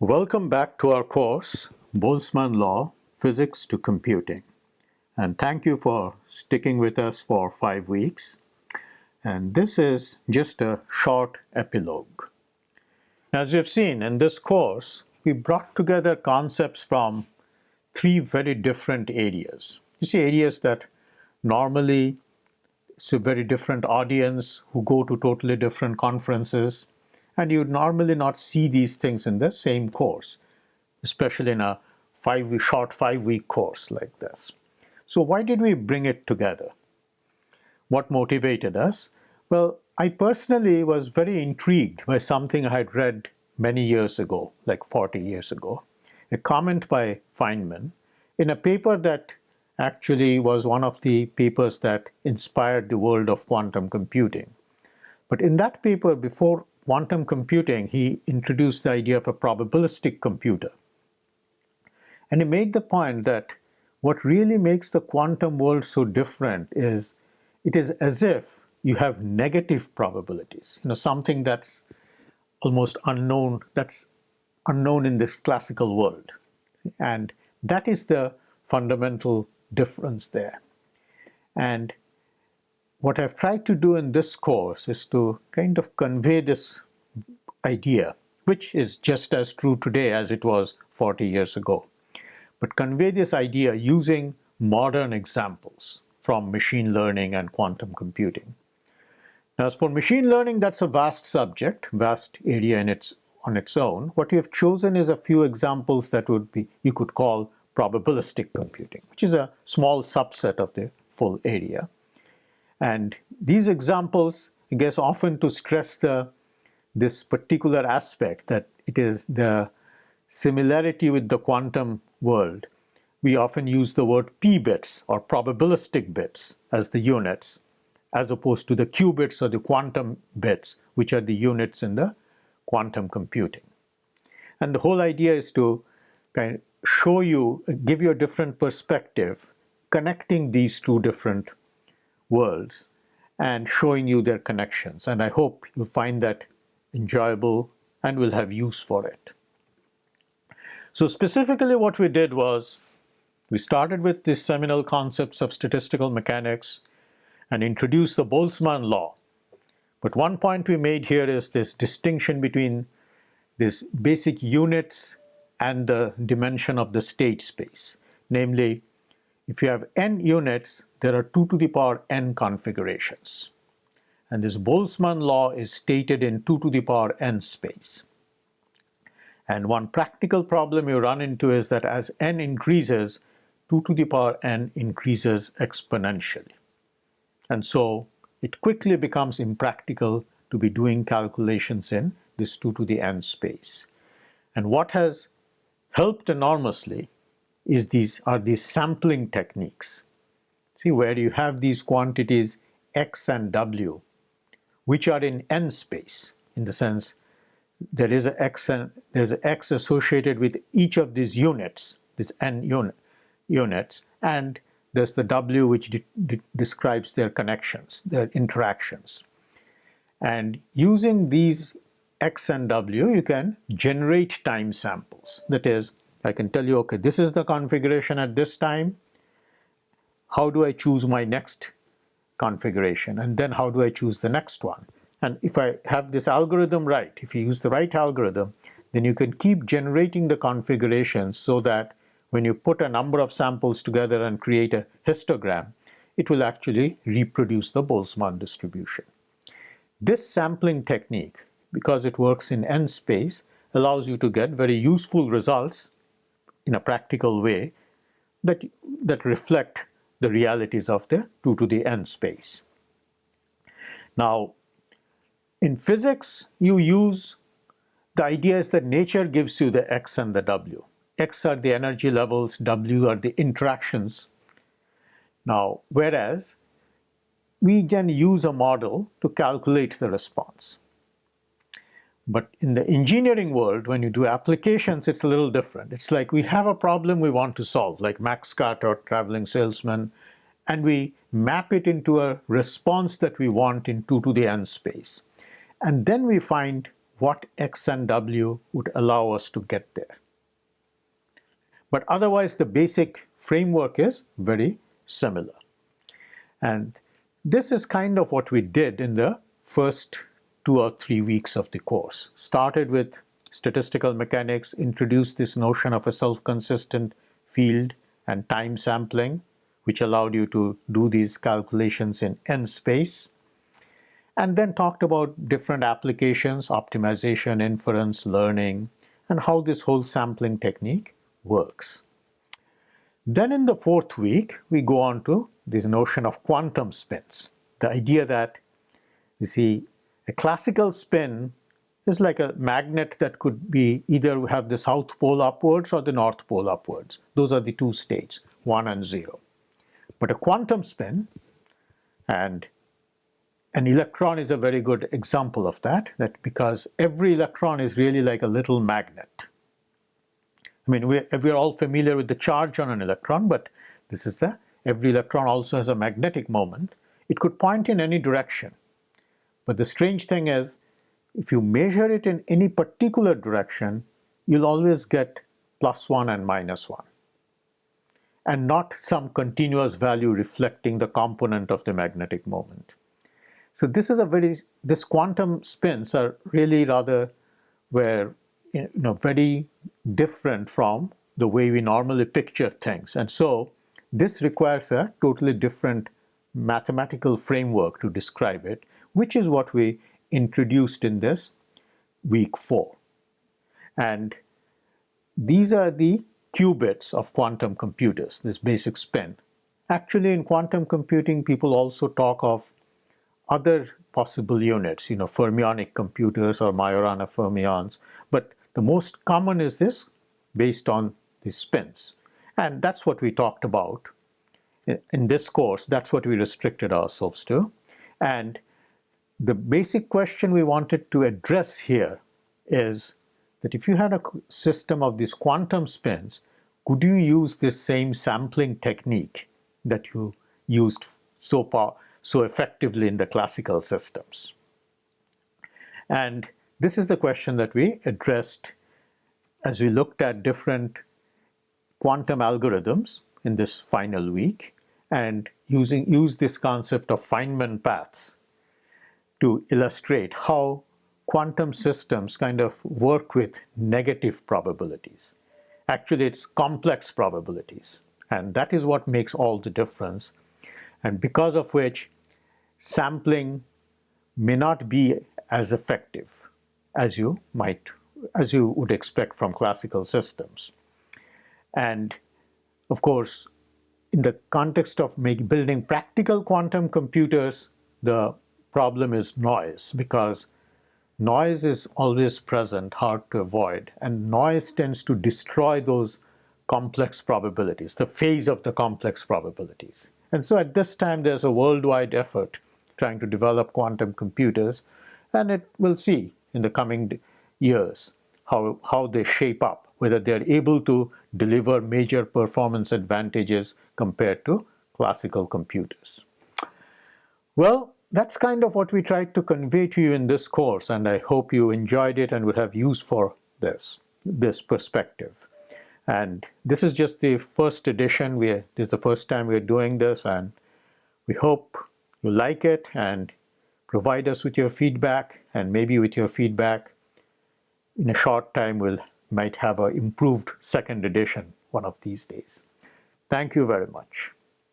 Welcome back to our course, Boltzmann Law, Physics to Computing. And thank you for sticking with us for 5 weeks. And this is just a short epilogue. As you've seen in this course, we brought together concepts from 3 very different areas. You see, areas that normally it's a very different audience who go to totally different conferences, and you would normally not see these things in the same course, especially in a short 5-week course like this. So why did we bring it together? What motivated us? Well, I personally was very intrigued by something I had read many years ago, like 40 years ago, a comment by Feynman in a paper that actually was one of the papers that inspired the world of quantum computing. But in that paper, before quantum computing, he introduced the idea of a probabilistic computer. And he made the point that what really makes the quantum world so different is it is as if you have negative probabilities, something that's almost unknown, that's unknown in this classical world. And that is the fundamental difference there. And what I've tried to do in this course is to kind of convey this idea, which is just as true today as it was 40 years ago, but convey this idea using modern examples from machine learning and quantum computing. Now, as for machine learning, that's a vast subject, vast area on its own. What we have chosen is a few examples that you could call probabilistic computing, which is a small subset of the full area. And these examples, I guess, often to stress this particular aspect, that it is the similarity with the quantum world. We often use the word p bits or probabilistic bits as the units, as opposed to the qubits or the quantum bits, which are the units in the quantum computing. And the whole idea is to kind of show you, give you a different perspective, connecting these two different worlds and showing you their connections. And I hope you find that enjoyable and will have use for it. So specifically what we did was, we started with the seminal concepts of statistical mechanics and introduced the Boltzmann law. But one point we made here is this distinction between these basic units and the dimension of the state space. Namely, if you have n units, there are 2 to the power n configurations. And this Boltzmann law is stated in 2 to the power n space. And one practical problem you run into is that as n increases, 2 to the power n increases exponentially. And so it quickly becomes impractical to be doing calculations in this 2 to the n space. And what has helped enormously is these sampling techniques. See, where you have these quantities x and w, which are in n space, in the sense there is there's an x associated with each of these units, these n units, and there's the w which describes their connections, their interactions. And using these x and w, you can generate time samples. That is, I can tell you, okay, this is the configuration at this time. How do I choose my next configuration? And then how do I choose the next one? And if I have this algorithm right, if you use the right algorithm, then you can keep generating the configurations so that when you put a number of samples together and create a histogram, it will actually reproduce the Boltzmann distribution. This sampling technique, because it works in n space, allows you to get very useful results in a practical way that reflect the realities of the 2 to the n space. Now, in physics, you use the idea is that nature gives you the x and the w. X are the energy levels, w are the interactions. Now, whereas we can use a model to calculate the response. But in the engineering world, when you do applications, it's a little different. It's like we have a problem we want to solve, like Max Cut or Traveling Salesman, and we map it into a response that we want in 2 to the n space. And then we find what x and w would allow us to get there. But otherwise, the basic framework is very similar. And this is kind of what we did in the first 2 or 3 weeks of the course. Started with statistical mechanics, introduced this notion of a self-consistent field and time sampling, which allowed you to do these calculations in n space. And then talked about different applications, optimization, inference, learning, and how this whole sampling technique works. Then in the 4th week, we go on to this notion of quantum spins. The idea that, you see, a classical spin is like a magnet that could be either have the south pole upwards or the north pole upwards. Those are the two states, 1 and 0. But a quantum spin, and an electron is a very good example of that because every electron is really like a little magnet. I mean, we're all familiar with the charge on an electron, but this is every electron also has a magnetic moment. It could point in any direction. But the strange thing is, if you measure it in any particular direction, you'll always get +1 and -1. And not some continuous value reflecting the component of the magnetic moment. So this is this quantum spins are really rather very different from the way we normally picture things. And so this requires a totally different mathematical framework to describe it, which is what we introduced in this week 4. And these are the qubits of quantum computers, this basic spin. Actually, in quantum computing, people also talk of other possible units, fermionic computers or Majorana fermions, but the most common is this based on the spins. And that's what we talked about in this course. That's what we restricted ourselves to. And the basic question we wanted to address here is that if you had a system of these quantum spins, could you use this same sampling technique that you used so effectively in the classical systems? And this is the question that we addressed as we looked at different quantum algorithms in this final week and use this concept of Feynman paths to illustrate how quantum systems kind of work with negative probabilities. Actually, it's complex probabilities, and that is what makes all the difference, and because of which sampling may not be as effective as you would expect from classical systems. And of course, in the context of building practical quantum computers, the problem is noise, because noise is always present, hard to avoid, and noise tends to destroy those complex probabilities, the phase of the complex probabilities. And so at this time, there's a worldwide effort trying to develop quantum computers, and we'll see in the coming years how they shape up, whether they're able to deliver major performance advantages compared to classical computers. Well, that's kind of what we tried to convey to you in this course, and I hope you enjoyed it and would have use for this perspective. And this is just the first edition. This is the first time we're doing this, and we hope you like it and provide us with your feedback, and maybe with your feedback in a short time we might have an improved second edition one of these days. Thank you very much.